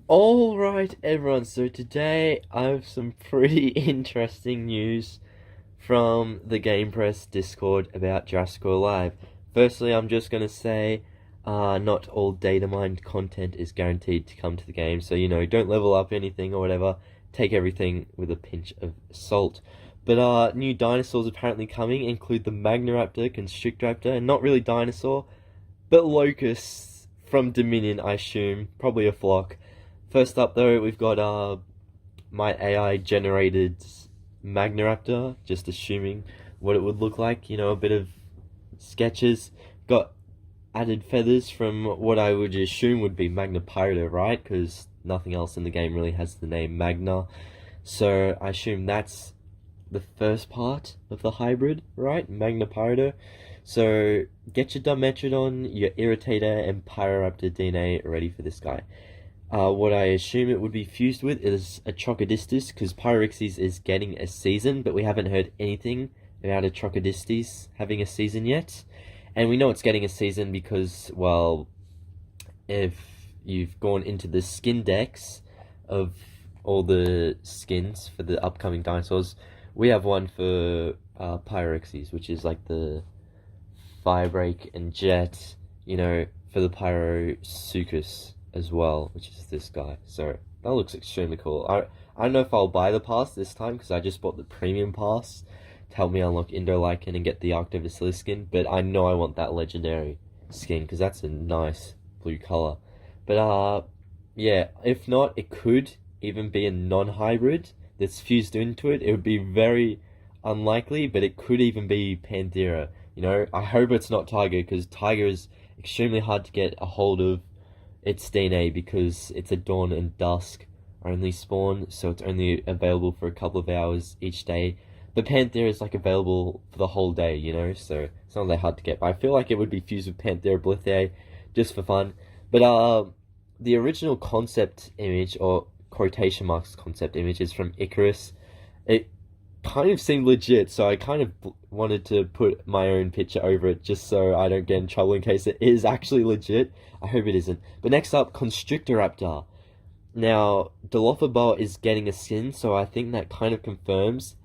Alright everyone, so today I have some pretty interesting news from the Game Press Discord about Jurassic World Alive. Firstly, I'm just gonna say, not all data mined content is guaranteed to come to the game, so don't level up anything or whatever, take everything with a pinch of salt. But new dinosaurs apparently coming include the MAGNARAPTor, Constrictoraptor, and not really dinosaur, but locusts from Dominion, I assume, probably a flock. First up, though, we've got my AI generated MAGNARAPTor, just assuming what it would look like. A bit of sketches. Got added feathers from what I would assume would be MAGNAPYRO, right? Because nothing else in the game really has the name Magna. So I assume that's the first part of the hybrid, right? MAGNAPYRO. So get your Dimetrodon, your Irritator, and Pyroraptor DNA ready for this guy. What I assume it would be fused with is a Trochodistis, because Pyrorixes is getting a season, but we haven't heard anything about a Trochodistis having a season yet. And we know it's getting a season because, well, if you've gone into the skin decks of all the skins for the upcoming dinosaurs, we have one for Pyrorixes, which is like the Firebreak and Jet, for the Pyrosuchus as well, which is this guy. So that looks extremely cool. I don't know if I'll buy the pass this time because I just bought the premium pass to help me unlock Indolycan and get the Arctobacillus skin, but I know I want that legendary skin because that's a nice blue color. But yeah, if not, it could even be a non-hybrid that's fused into it. It would be very unlikely, but it could even be Panthera. I hope it's not Tiger, because Tiger is extremely hard to get a hold of its DNA because it's a dawn and dusk only spawn, so it's only available for a couple of hours each day. But Panthera is like available for the whole day, so it's not that hard to get. But I feel like it would be fused with Panthera blithea just for fun. But the original concept image, or quotation marks concept image, is from Icarus. It kind of seemed legit, so I kind of wanted to put my own picture over it just so I don't get in trouble in case it is actually legit. I hope it isn't. But next up, Constrictoraptor. Now, Dilophosaurus is getting a skin, so I think that kind of confirms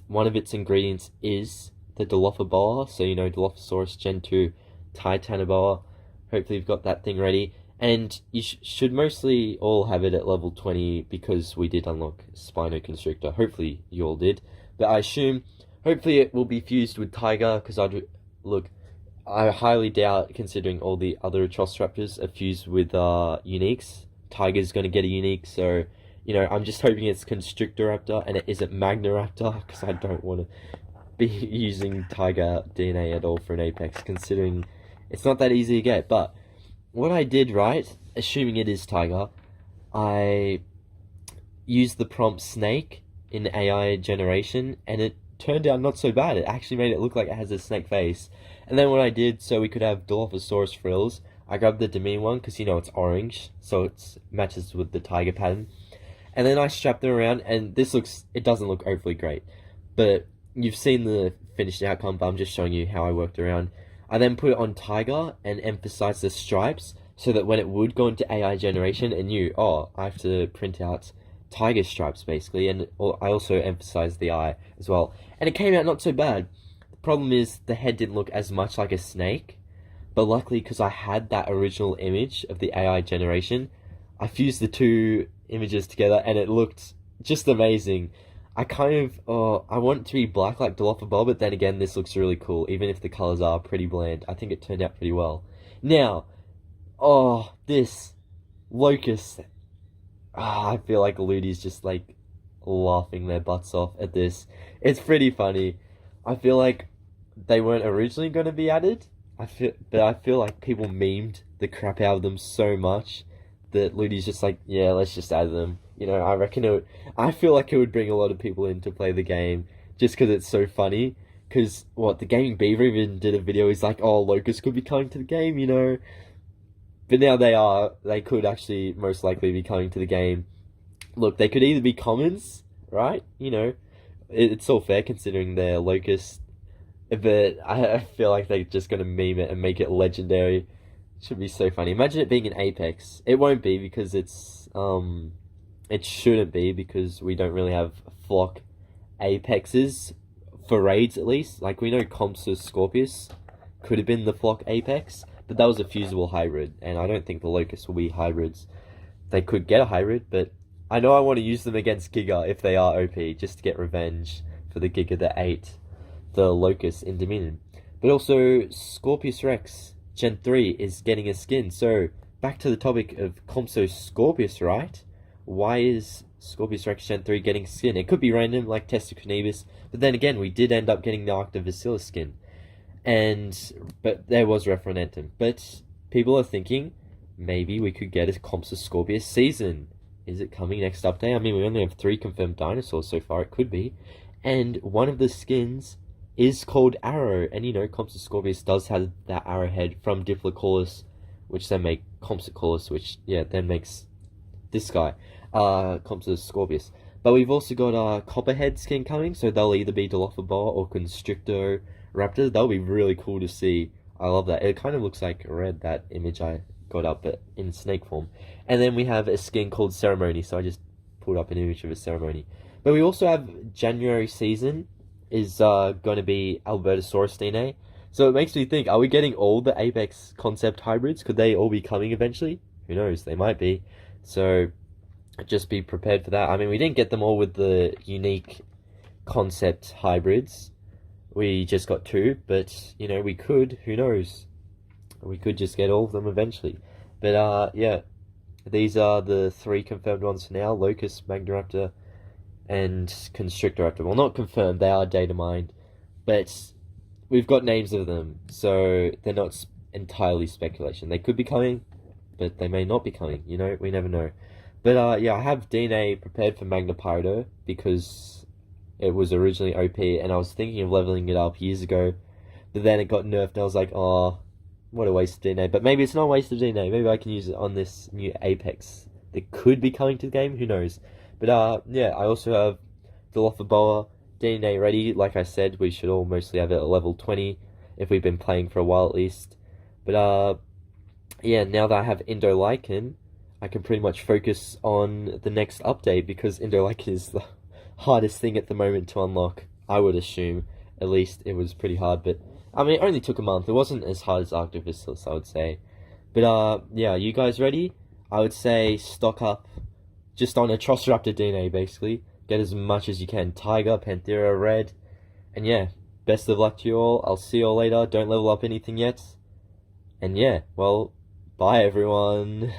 one of its ingredients is the Dilophosaurus. So, Dilophosaurus Gen 2 Titanoboa. Hopefully you've got that thing ready. And you should mostly all have it at level 20 because we did unlock Spinoconstrictor. Hopefully you all did. But I assume, hopefully it will be fused with Tiger, because I highly doubt, considering all the other Atrociraptors are fused with uniques, Tiger's going to get a unique. So, I'm just hoping it's Constrictoraptor and it isn't MAGNARAPTor, because I don't want to be using Tiger DNA at all for an Apex, considering it's not that easy to get. But what I did, right, assuming it is Tiger, I used the prompt snake in AI generation, and it turned out not so bad. It actually made it look like it has a snake face. And then what I did, so we could have Dilophosaurus frills, I grabbed the Dominion one, because it's orange, so it matches with the tiger pattern. And then I strapped them around, and it doesn't look overly great. But you've seen the finished outcome, but I'm just showing you how I worked around. I then put it on Tiger and emphasized the stripes so that when it would go into AI generation, it knew, oh, I have to print out Tiger stripes basically, and I also emphasized the eye as well. And it came out not so bad. The problem is the head didn't look as much like a snake, but luckily because I had that original image of the AI generation, I fused the two images together and it looked just amazing. I want it to be black like Dilophosaurus, but then again, this looks really cool, even if the colors are pretty bland. I think it turned out pretty well. Now, this locust. I feel like Ludi's just like laughing their butts off at this. It's pretty funny. I feel like they weren't originally going to be added. But I feel like people memed the crap out of them so much that Ludi's just like, yeah, let's just add them. I feel like it would bring a lot of people in to play the game just because it's so funny. Because, the Gaming Beaver even did a video, he's like, oh, Locust could be coming to the game, But now they could actually most likely be coming to the game. Look, they could either be commons, right? It's all fair considering they're Locust. But I feel like they're just going to meme it and make it legendary. Should be so funny. Imagine it being an apex. It won't be because it shouldn't be because we don't really have flock apexes for raids at least. Like we know Compsognathus Scorpius could have been the flock apex, but that was a fusible hybrid, and I don't think the locusts will be hybrids. They could get a hybrid, but I know I want to use them against Giga if they are OP, just to get revenge for the Giga that ate the locust in Dominion. But also Scorpius Rex Gen 3 is getting a skin. So back to the topic of Compsognathus Scorpius, right? Why is Scorpius Rex Gen 3 getting skin? It could be random like Testaconebus, but then again we did end up getting the Arctobacillus skin. But there was Referentum. But people are thinking maybe we could get a Compsognathus Scorpius season. Is it coming next update? I mean, we only have 3 confirmed dinosaurs so far. It could be. And one of the skins is called Arrow. And you know, Compsognathus Scorpius does have that arrowhead from Diplodocus, which then make Compsognathus, which, yeah, then makes this guy, Compsognathus Scorpius. But we've also got a Copperhead skin coming, so they'll either be Dilophosaurus or Constrictoraptor. That'll be really cool to see. I love that. It kind of looks like red, that image I got up, but in snake form. And then we have a skin called Ceremony, so I just pulled up an image of a Ceremony. But we also have January season is going to be Albertosaurus DNA. So it makes me think, are we getting all the Apex concept hybrids? Could they all be coming eventually? Who knows, they might be. So just be prepared for that. I mean, we didn't get them all with the unique concept hybrids. We just got 2, but, you know, we could, who knows? We could just get all of them eventually. But, yeah, these are the 3 confirmed ones for now. Locust, MAGNARAPTOR, and Constrictoraptor. Well, not confirmed, they are data mined, but we've got names of them, so they're not entirely speculation. They could be coming, but they may not be coming, you know, we never know. But, yeah, I have DNA prepared for Magnapyro because it was originally OP, and I was thinking of leveling it up years ago, but then it got nerfed, and I was like, oh, what a waste of DNA. But maybe it's not a waste of DNA. Maybe I can use it on this new Apex that could be coming to the game. Who knows? But, yeah, I also have Dilophosaurus DNA ready. Like I said, we should all mostly have it at level 20 if we've been playing for a while at least. But, yeah, now that I have Indolycan, I can pretty much focus on the next update because Indolycan is the hardest thing at the moment to unlock, I would assume. At least it was pretty hard, but I mean, it only took a month. It wasn't as hard as Arctobacillus, I would say. But, yeah, you guys ready? I would say stock up just on a Atrociraptor DNA, basically. Get as much as you can. Tiger, Panthera, Red. And, yeah, best of luck to you all. I'll see you all later. Don't level up anything yet. And, yeah, well, bye, everyone.